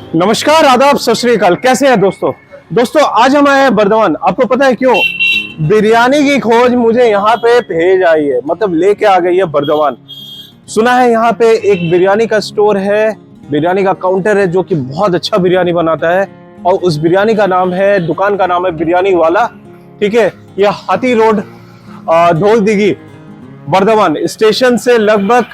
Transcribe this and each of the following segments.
नमस्कार, आदाब, सत श्री अकाल। कैसे हैं दोस्तों आज हम आए हैं बर्दवान। आपको पता है क्यों? बिरयानी की खोज मुझे यहाँ पे भेज आई है, मतलब लेके आ गई है बर्दवान। सुना है यहाँ पे एक बिरयानी का स्टोर है, बिरयानी का काउंटर है जो कि बहुत अच्छा बिरयानी बनाता है। और उस बिरयानी का नाम है, दुकान का नाम है बिरयानी वाला। ठीक है, यह हाथी रोड, धोल दिघी, बर्दवान स्टेशन से लगभग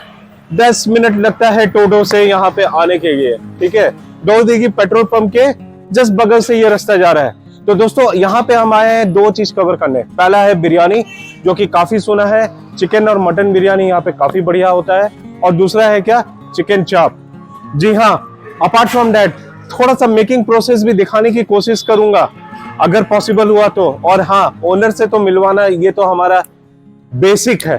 10 मिनट लगता है टोटो से यहाँ पे आने के लिए। ठीक है, धोल पेट्रोल पंप के जस्ट बगल से ये रास्ता जा रहा है। तो दोस्तों यहाँ पे हम आए हैं दो चीज कवर करने। पहला है बिरयानी, जो कि काफी सुना है, चिकन और मटन बिरयानी यहाँ पे काफी बढ़िया होता है। और दूसरा है क्या, चिकन चाप। जी हाँ, अपार्ट फ्रॉम दैट थोड़ा सा मेकिंग प्रोसेस भी दिखाने की कोशिश करूंगा अगर पॉसिबल हुआ तो। और हाँ, ओनर से तो मिलवाना ये तो हमारा बेसिक है।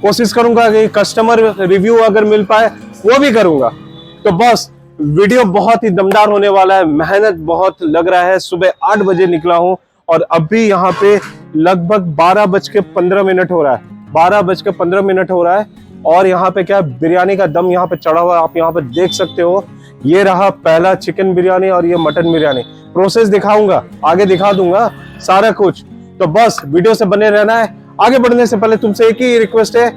कोशिश करूंगा कि कस्टमर रिव्यू अगर मिल पाए वो भी करूंगा। तो बस वीडियो बहुत ही दमदार होने वाला है, मेहनत बहुत लग रहा है। सुबह 8 बजे निकला हूं और अभी यहाँ पे लगभग 12:15 हो रहा है। 12:15 हो रहा है और यहाँ पे क्या बिरयानी का दम यहाँ पे चढ़ा हुआ है। आप यहाँ पे देख सकते हो, ये रहा पहला चिकन बिरयानी और ये मटन बिरयानी। प्रोसेस दिखाऊंगा, आगे दिखा दूंगा सारा कुछ। तो बस वीडियो से बने रहना है। आगे बढ़ने से पहले तुमसे एक ही रिक्वेस्ट है,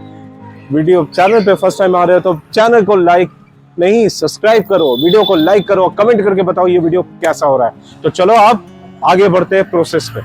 वीडियो चैनल पे फर्स्ट टाइम आ रहे हो तो चैनल को लाइक नहीं सब्सक्राइब करो, वीडियो को लाइक करो, कमेंट करके बताओ ये वीडियो कैसा हो रहा है। तो चलो आप आगे बढ़ते हैं प्रोसेस पे।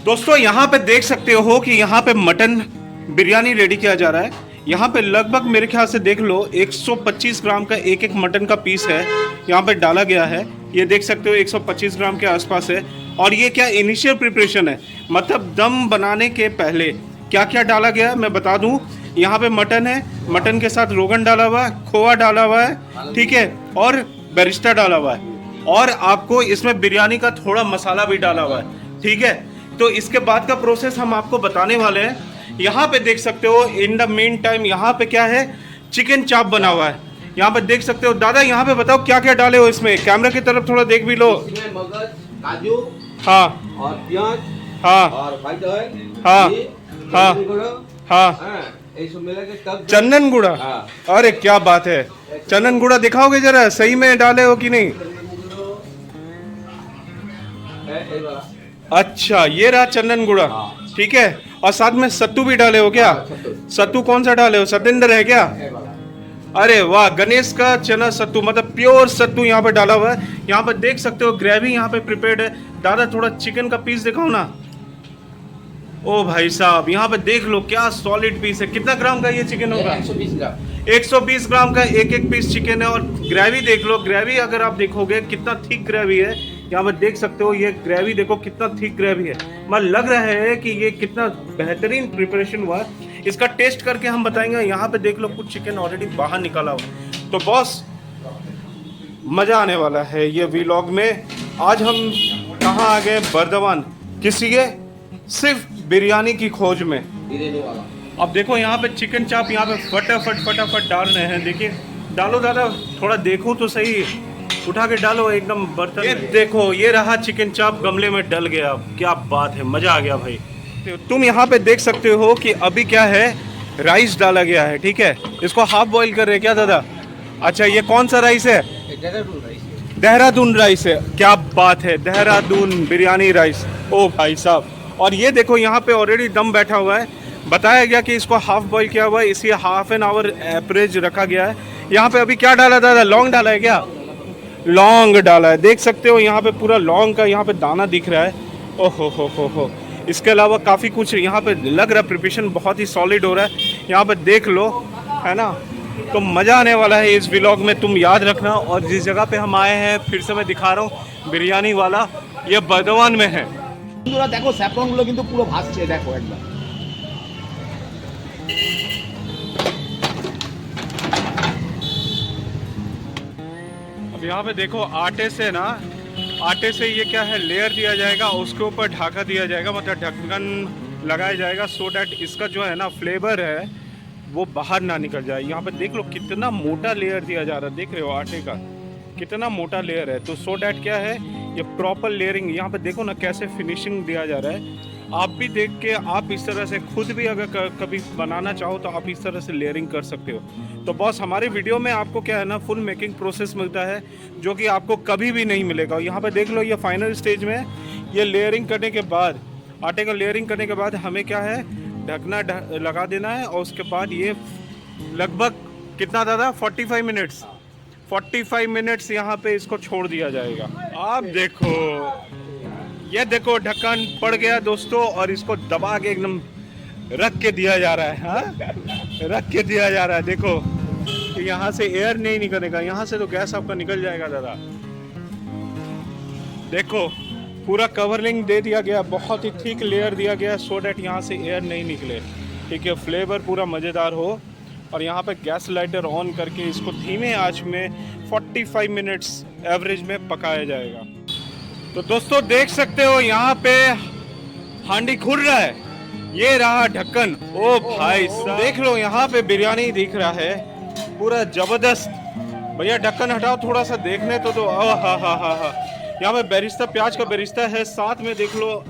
दोस्तों यहाँ पे देख सकते हो कि यहाँ पे मटन बिरयानी रेडी किया जा रहा है। यहाँ पे लगभग मेरे ख्याल से देख लो 125 ग्राम का एक मटन का पीस है, यहाँ पे डाला गया है। ये देख सकते हो 125 ग्राम के आसपास है। और ये क्या इनिशियल प्रिपरेशन है, मतलब दम बनाने के पहले क्या क्या डाला गया है मैं बता दूं। यहाँ पे मटन है, मटन के साथ रोगन डाला हुआ है, खोआ डाला हुआ है, ठीक है, और बेरिस्टा डाला हुआ है। और आपको इसमें बिरयानी का थोड़ा मसाला भी डाला हुआ है, ठीक है। तो इसके बाद का प्रोसेस हम आपको बताने वाले हैं। यहाँ पे देख सकते हो इन द मेन टाइम यहाँ पे क्या है, चिकन चाप बना हुआ है। यहाँ पे देख सकते हो। दादा यहाँ पे बताओ क्या क्या डाले हो इसमें, कैमरा की तरफ थोड़ा देख भी लो। मगज, काजू, हाँ और प्याज, हाँ और व्हाइट ऑयल, हाँ हाँ हाँ, चंदन गुड़ा। हाँ। अरे क्या बात है, चंदन गुड़ा दिखाओगे जरा, सही में डाले हो कि नहीं? अच्छा, ये रहा चंदन गुड़ा, ठीक है। और साथ में सत्तू भी डाले हो क्या? सत्तू कौन सा डाले हो, सतेंद्र है क्या? अरे वाह, गणेश का चना सत्तू, मतलब प्योर सत्तू यहाँ पे डाला हुआ है। यहाँ पे देख सकते हो ग्रेवी यहाँ पे प्रिपेयर्ड है। दादा थोड़ा चिकन का पीस दिखाओ ना। ओ भाई साहब, यहाँ पे देख लो क्या सॉलिड पीस है। कितना ग्राम का ये चिकन होगा? 120 ग्राम। 120 ग्राम का एक पीस चिकन है। और ग्रेवी देख लो, ग्रेवी अगर आप देखोगे कितना थिक ग्रेवी है। यहाँ पे देख सकते हो, ये ग्रेवी देखो कितना थिक ग्रेवी है। मतलब लग रहा है कि ये कितना बेहतरीन प्रिपरेशन हुआ है। इसका टेस्ट करके हम बताएंगे। यहाँ पे देख लो कुछ चिकन ऑलरेडी बाहर निकाला हुआ। तो बॉस मजा आने वाला है ये व्लॉग में। आज हम कहाँ आ गए? बर्दवान। किसी के सिर्फ बिरयानी की खोज में। अब देखो यहाँ पे चिकन चाप यहाँ पे फटाफट डाल रहे हैं। देखिए, डालो दादा, थोड़ा देखो तो सही, उठा के डालो एकदम बर्तन। ये देखो, ये रहा चिकन चाप गमले में डल गया। क्या बात है, मजा आ गया भाई। तुम यहाँ पे देख सकते हो कि अभी क्या है, राइस डाला गया है, ठीक है। इसको हाफ बॉईल कर रहे हैं क्या दादा? अच्छा, ये कौन सा राइस है? देहरादून राइस है। क्या बात है, देहरादून बिरयानी राइस। ओ भाई साहब, और ये देखो यहाँ पे ऑलरेडी दम बैठा हुआ है। बताया गया कि इसको हाफ बॉईल किया हुआ है, इसी हाफ एन आवर एवरेज रखा गया है। यहाँ पे अभी क्या डाला दादा? लौंग डाला है क्या? लौंग डाला है, देख सकते हो यहाँ पे पूरा लौंग का यहाँ पे दाना दिख रहा है। ओहो हो। इसके अलावा काफ़ी कुछ यहाँ पे लग रहा है, प्रिपरेशन बहुत ही सॉलिड हो रहा है। यहाँ पे देख लो, है ना। तो मज़ा आने वाला है इस व्लॉग में, तुम याद रखना। और जिस जगह पे हम आए हैं, फिर से मैं दिखा रहा हूँ, बिरयानी वाला, ये बर्दवान में है। দেখো স্যাফরন গুলো কিন্তু পুরো ভাসছে, দেখো একবার। अब यहाँ पे देखो आटे से ना, आटे से ये क्या है, लेयर दिया जाएगा, उसके ऊपर ढाका दिया जाएगा, मतलब ढक्कन लगाया जाएगा, सो डैट इसका जो है ना फ्लेवर है वो बाहर ना निकल जाए। यहाँ पे देख लो कितना मोटा लेयर दिया जा रहा है, देख रहे हो आटे का कितना मोटा लेयर है। तो सो डैट क्या है, ये प्रॉपर लेयरिंग। यहाँ पे देखो ना कैसे फिनिशिंग दिया जा रहा है। आप भी देख के आप इस तरह से खुद भी अगर कभी बनाना चाहो तो आप इस तरह से लेयरिंग कर सकते हो। तो बॉस हमारे वीडियो में आपको क्या है ना फुल मेकिंग प्रोसेस मिलता है जो कि आपको कभी भी नहीं मिलेगा। यहाँ पे देख लो ये फाइनल स्टेज में है। ये लेयरिंग करने के बाद आटे का लेयरिंग करने के बाद हमें क्या है ढकना लगा देना है और उसके बाद ये लगभग कितना दादा 45 मिनट्स यहाँ पे इसको छोड़ दिया जाएगा। आप देखो ये देखो ढक्कन पड़ गया दोस्तों और इसको दबा के एकदम रख के दिया जा रहा है। हाँ रख के दिया जा रहा है। देखो कि यहाँ से एयर नहीं निकलेगा, यहाँ से तो गैस आपका निकल जाएगा दादा। देखो पूरा कवरिंग दे दिया गया, बहुत ही थिक लेयर दिया गया सो डैट यहाँ से एयर नहीं निकले। ठीक है, फ्लेवर पूरा मज़ेदार हो। और यहाँ पे गैस लाइटर ऑन करके इसको धीमे आंच में 45 मिनट्स एवरेज में पकाया जाएगा। तो दोस्तों देख सकते हो यहाँ पे हांडी खुल रहा है। ये रहा ढक्कन। ओ भाई साहब देख लो यहाँ पे बिरयानी दिख रहा है पूरा जबरदस्त। भैया ढक्कन हटाओ थोड़ा सा देखने तो दो। हा। यहाँ पे बेरिस्ता प्याज का बेरिस्ता है, साथ में देख लो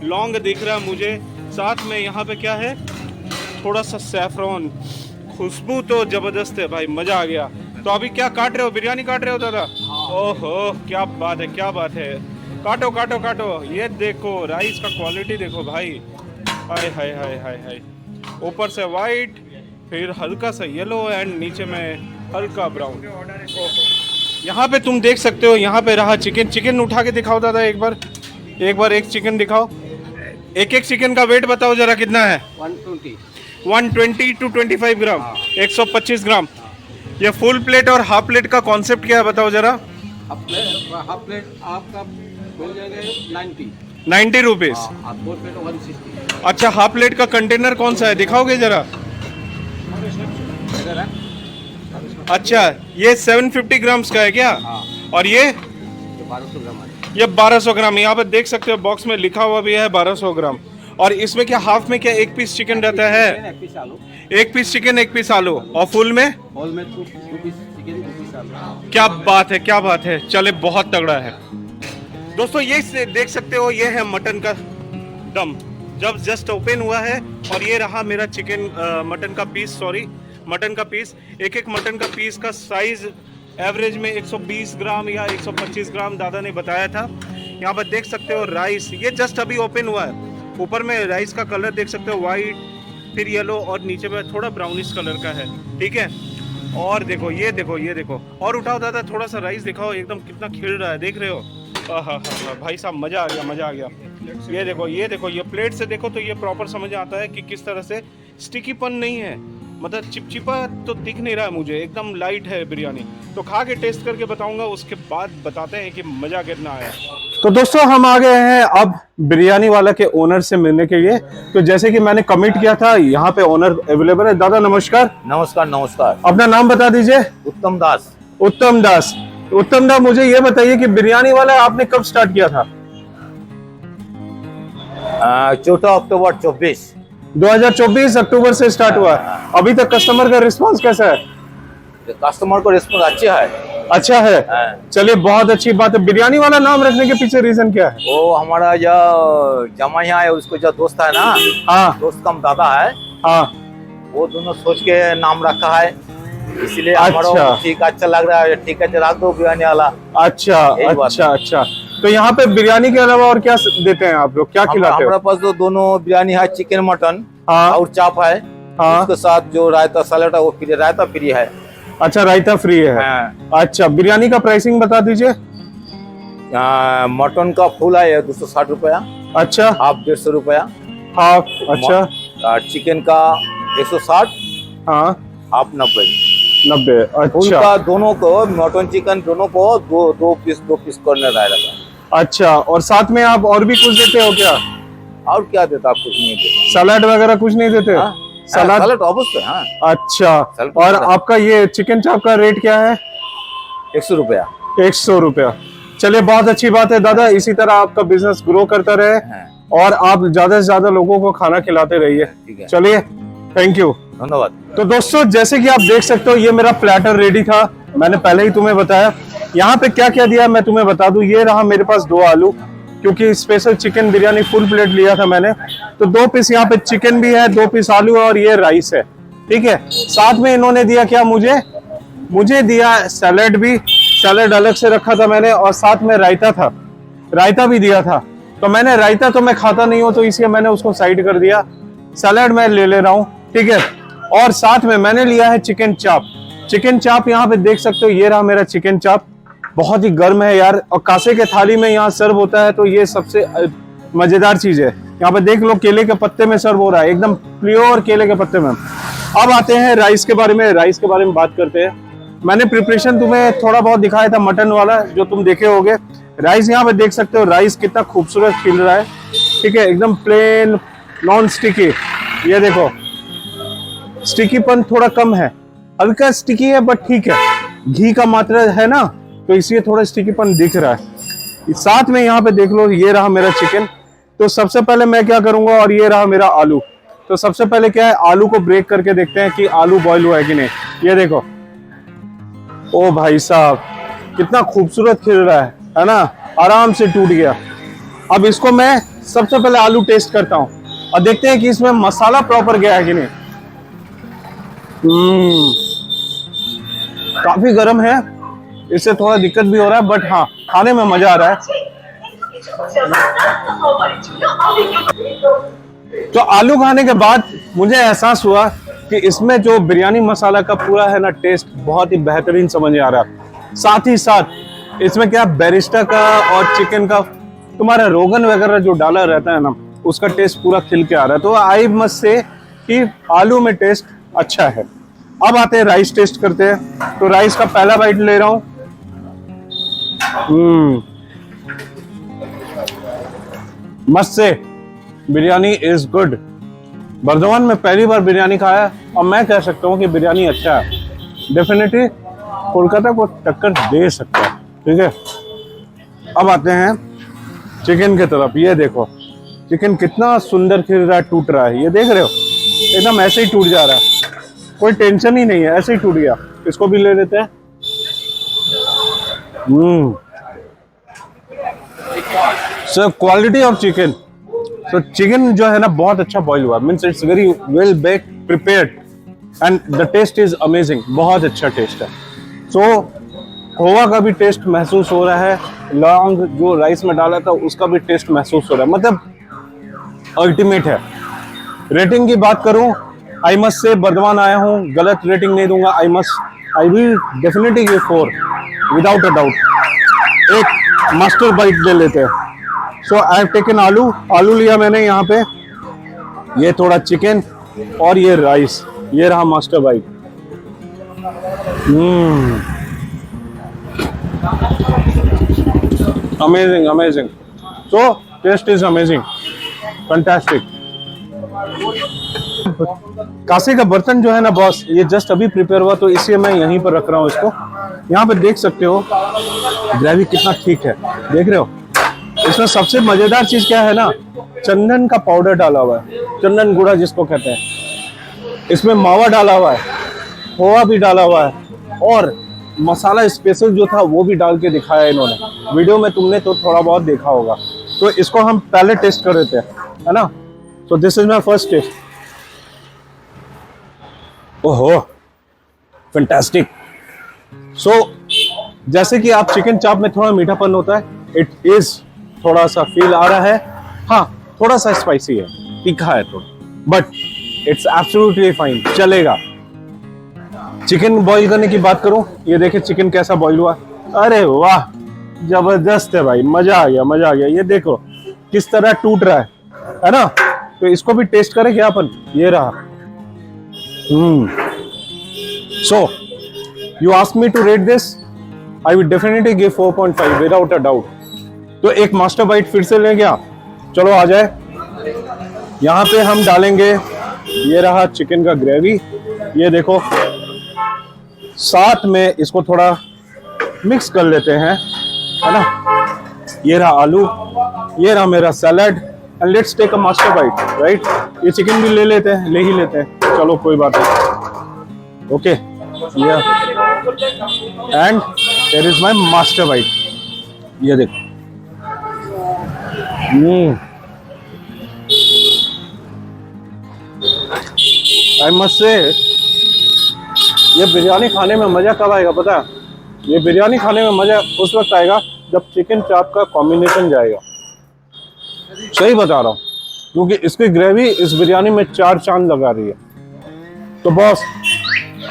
लौंग दिख रहा है मुझे, साथ में यहाँ पे क्या है थोड़ा सा सैफरॉन। खुशबू तो जबरदस्त है भाई, मजा आ गया। तो अभी क्या काट रहे हो, बिरयानी काट रहे हो दादा? ओहो क्या बात है, क्या बात है। काटो काटो काटो। ये देखो राइस का क्वालिटी देखो भाई, हाय हाय हाय हाय हाय। ऊपर से वाइट, फिर हल्का सा येलो एंड नीचे में हल्का ब्राउन। यहाँ पे तुम देख सकते हो यहाँ पे रहा चिकन। चिकन उठा के दिखाओ दादा एक बार एक चिकन दिखाओ। एक चिकन का वेट बताओ जरा कितना है? 120 to 25 ग्राम, 125 ग्राम। ये फुल प्लेट और हाफ प्लेट का कॉन्सेप्ट क्या है बताओ जरा? हाफ प्लेट आपका मिल जाएगा 90 रुपीज। Full plate 160। अच्छा हाफ प्लेट का कंटेनर कौन सा है दिखाओगे जरा? अच्छा ये 750 ग्राम्स का है क्या? और ये 1200 ग्राम है। ये 1200 ग्राम। यहाँ पे देख सकते हो बॉक्स में लिखा हुआ भी है 1200 ग्राम। और इसमें क्या हाफ में क्या एक पीस चिकन रहता है? एक पीस चिकन एक पीस आलू। और फुल में 2 पीस चिकन 2 पीस आलू। क्या बात है, क्या बात है। चले बहुत तगड़ा है दोस्तों। ये देख सकते हो ये है मटन का दम जब जस्ट ओपन हुआ है। और ये रहा मेरा चिकन मटन का पीस, सॉरी मटन का पीस। एक मटन का पीस का साइज एवरेज में 120 ग्राम या 125 ग्राम दादा ने बताया था। यहाँ पर देख सकते हो राइस, ये जस्ट अभी ओपन हुआ है। ऊपर में राइस का कलर देख सकते हो वाइट, फिर येलो और नीचे में थोड़ा ब्राउनिश कलर का है। ठीक है, और देखो ये देखो और उठाओ दादा थोड़ा सा राइस दिखाओ, एकदम कितना खिल रहा है, देख रहे हो? हाँ भाई साहब मज़ा आ गया। ये देखो ये प्लेट से देखो तो ये प्रॉपर समझ आता है कि किस तरह से स्टिकीपन नहीं है, मतलब चिपचिपा तो दिख नहीं रहा है मुझे, एकदम लाइट है बिरयानी। तो खा के टेस्ट करके बताऊंगा, उसके बाद बताते हैं कि मज़ा कितना आया। तो दोस्तों हम आ गए हैं अब बिरयानी वाला के ओनर से मिलने के लिए। तो जैसे कि मैंने कमिट किया था यहाँ पे ओनर अवेलेबल है। दादा नमस्कार। नमस्कार। अपना नाम बता दीजिए। उत्तम दास। उत्तम दास, मुझे ये बताइए कि बिरयानी वाला आपने कब स्टार्ट किया था? 14 अक्टूबर 2024 अक्टूबर से स्टार्ट हुआ। अभी तक कस्टमर का रिस्पांस कैसा है? कस्टमर को रिस्पॉन्स अच्छा है। चलिए बहुत अच्छी बात है। बिरयानी वाला नाम रखने के पीछे रीजन क्या है? वो हमारा जो जमाई है उसको जो दोस्त है ना, हाँ दोस्त का दादा है, हाँ, वो दोनों सोच के नाम रखा है, इसलिए अच्छा। हमारा ठीक अच्छा लग रहा है। ठीक है चला दो बिरयानी वाला। अच्छा। तो यहाँ पे बिरयानी के अलावा और क्या देते हैं आप लोग, क्या खिलाते हो? हमारे पास तो दोनों बिरयानी है, चिकन मटन हाँ और चाप है। हाँ। उसके साथ जो रायता सलाद है वो फ्री, रायता फ्री है। अच्छा रायता फ्री है। हाँ। अच्छा बिरयानी का प्राइसिंग बता दीजिए। मटन का फुल है 260 रुपया। अच्छा हाफ 150 रुपया। हाफ। अच्छा चिकन का 160। हाँ हाफ 90। 90। फुल अच्छा का दोनों को मटन चिकन दोनों को दो पीस करने रहेगा। अच्छा, और साथ में आप और भी कुछ देते हो क्या? और क्या देता? आप कुछ नहीं देता। सलाद वगैरह कुछ नहीं देते? सलाद अवश्य। हाँ। अच्छा, सलाद और देता। आपका ये चिकन चाप का रेट क्या है? 100 रुपया। 100 रुपया। चलिए बहुत अच्छी बात है दादा, इसी तरह आपका बिजनेस ग्रो करता रहे और आप ज्यादा से ज्यादा लोगों को खाना खिलाते रहिए। चलिए थैंक यू, धन्यवाद। तो दोस्तों जैसे कि आप देख सकते हो ये मेरा प्लेटर रेडी था, मैंने पहले ही तुम्हें बताया। यहाँ पे क्या क्या दिया मैं तुम्हें बता दूं। ये रहा मेरे पास 2 आलू, क्योंकि special chicken biryani full plate लिया था मैंने। तो 2 पीस यहाँ पे चिकन भी है, 2 पीस आलू है और ये राइस है, ठीक है। साथ में इन्होंने दिया क्या, मुझे दिया सैलेड भी। सैलेड अलग से रखा था मैंने और साथ में रायता था, रायता भी दिया था। तो मैंने रायता तो मैं खाता नहीं हूँ तो इसलिए मैंने उसको साइड कर दिया, सैलेड मैं ले रहा हूँ, ठीक है। और साथ में मैंने लिया है चिकन चाप। चिकन चाप यहाँ पे देख सकते हो, ये रहा मेरा चिकन चाप। बहुत ही गर्म है यार, और कांसे के थाली में यहाँ सर्व होता है तो ये सबसे मजेदार चीज है। यहाँ पे देख लो केले के पत्ते में सर्व हो रहा है, एकदम प्योर केले के पत्ते में। अब आते हैं राइस के बारे में, राइस के बारे में बात करते हैं। मैंने प्रिपरेशन तुम्हें थोड़ा बहुत दिखाया था मटन वाला, जो तुम देखे होगे। राइस यहाँ पे देख सकते हो, राइस कितना खूबसूरत खिल रहा है, ठीक है, एकदम प्लेन नॉन स्टिकी। ये देखो स्टिकीपन थोड़ा कम है, हल्का स्टिकी है बट ठीक है, घी का मात्रा है ना तो इसलिए थोड़ा स्टिकीपन दिख रहा है। साथ में यहाँ पे देख लो, ये रहा मेरा चिकन। तो सबसे पहले मैं क्या करूंगा, और ये रहा मेरा आलू। तो सबसे पहले क्या है, आलू को ब्रेक करके देखते हैं कि आलू बॉईल हुआ है कि नहीं। ये देखो, ओ भाई साहब कितना खूबसूरत खिल रहा है ना, आराम से टूट गया। अब इसको मैं सबसे पहले आलू टेस्ट करता हूँ और देखते हैं कि इसमें मसाला प्रॉपर गया है कि नहीं। काफी गर्म है, इससे थोड़ा दिक्कत भी हो रहा है, बट हाँ खाने में मजा आ रहा है। तो आलू खाने के बाद मुझे एहसास हुआ कि इसमें जो बिरयानी मसाला का पूरा है ना टेस्ट बहुत ही बेहतरीन समझ आ रहा है। साथ ही साथ इसमें क्या बैरिस्टा का और चिकन का तुम्हारा रोगन वगैरह जो डाला रहता है ना, उसका टेस्ट पूरा खिल के आ रहा है। तो आई मस्ट से कि आलू में टेस्ट अच्छा है। अब आते हैं राइस टेस्ट करते हैं। तो राइस का पहला बाइट ले रहा हूं। मस्त से बिरयानी इज गुड। बर्दवान में पहली बार बिरयानी खाया और मैं कह सकता हूँ कि बिरयानी अच्छा है। डेफिनेटली कोलकाता को टक्कर दे सकता है, ठीक है। अब आते हैं चिकन की तरफ। ये देखो चिकन कितना सुंदर खिल रहा है, टूट रहा है, ये देख रहे हो, एकदम ऐसे ही टूट जा रहा है, कोई टेंशन ही नहीं है, ऐसे ही टूट गया। इसको भी ले लेते हैं। सो क्वालिटी ऑफ चिकन, तो चिकन जो है ना बहुत अच्छा बॉईल हुआ, means it's very well baked, prepared and the taste is amazing. बहुत अच्छा टेस्ट है। सो खोवा का भी टेस्ट महसूस हो रहा है, लौंग जो राइस में डाला था उसका भी टेस्ट महसूस हो रहा है, मतलब अल्टीमेट है। रेटिंग की बात करूं, आई मस्ट से बर्दवान आया हूं, गलत रेटिंग नहीं दूंगा। आई will definitely give 4 without a doubt. एक मास्टर बाइट ले लेते हैं। सो आई हैव टेकन आलू लिया मैंने यहाँ पे, ये थोड़ा चिकन और ये राइस, ये रहा master bite. Amazing amazing. So taste is amazing, fantastic. कासे का बर्तन जो है ना बॉस, ये जस्ट अभी प्रिपेयर हुआ तो इसलिए मैं यहीं पर रख रहा हूँ इसको। यहाँ पे देख सकते हो ग्रेवी कितना ठीक है, देख रहे हो। इसमें सबसे मजेदार चीज क्या है ना, चंदन का पाउडर डाला हुआ है, चंदन गुड़ा जिसको कहते हैं। इसमें मावा डाला हुआ है, खोआ भी डाला हुआ है, और मसाला स्पेशल जो था वो भी डाल के दिखाया इन्होंने। वीडियो में तुमने तो थोड़ा बहुत देखा होगा। तो इसको हम पहले टेस्ट कर देते हैं, है ना। So this is my first taste. ओहो फैंटास्टिक। सो जैसे कि आप चिकन चाप में थोड़ा मीठापन होता है, इट इज थोड़ा सा फील आ रहा है। हाँ थोड़ा सा स्पाइसी है, तीखा है थोड़ा, बट इट्स एब्सोल्युटली फाइन, चलेगा। चिकन बॉईल करने की बात करूं, ये देखे चिकन कैसा बॉईल हुआ। अरे वाह जबरदस्त है भाई, मजा आ गया, मजा आ गया। ये देखो किस तरह टूट रहा है ना। तो इसको भी टेस्ट करें क्या अपन, ये रहा। So you ask me to rate this, I will definitely give 4.5 without a doubt. तो एक मास्टर बाइट फिर से ले गया, चलो आ जाए। यहाँ पे हम डालेंगे, ये रहा चिकन का ग्रेवी, ये देखो। साथ में इसको थोड़ा मिक्स कर लेते हैं, है ना। ये रहा आलू, ये रहा मेरा salad, and let's take a master bite, right. ये चिकन भी ले लेते हैं, ले ही लेते हैं, चलो कोई बात नहीं। Okay and here is my master bite, ये देखो। आई मस्ट से ये बिरयानी खाने में मजा कब आएगा पता है? ये बिरयानी खाने में मजा उस वक्त आएगा जब चिकन चाप का कॉम्बिनेशन जाएगा। सही बता रहा हूँ, क्योंकि इसकी ग्रेवी इस बिरयानी में 4 चांद लगा रही है। तो बॉस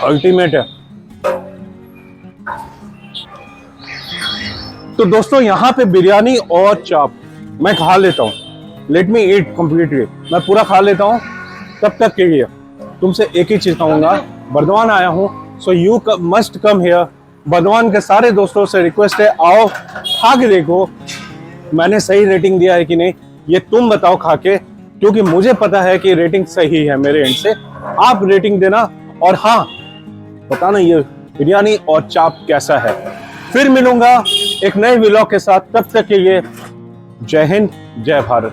अल्टीमेट है। तो दोस्तों यहाँ पे बिरयानी और चाप मैं खा लेता हूँ। लेट मी ईट कंप्लीटली। मैं पूरा खा लेता हूँ। तब तक के लिए तुमसे एक ही चीज कहूंगा, बर्दवान आया हूँ, so you must come here. Burdwan के सारे दोस्तों से रिक्वेस्ट है, आओ खा के देखो मैंने सही रेटिंग दिया है कि नहीं। ये तुम बताओ खा के, क्योंकि मुझे पता है कि रेटिंग सही है मेरे एंड से। आप रेटिंग देना और हाँ बताना ये बिरयानी और चाप कैसा है। फिर मिलूंगा एक नए व्लॉग के साथ। तब तक के लिए जय हिंद, जय भारत।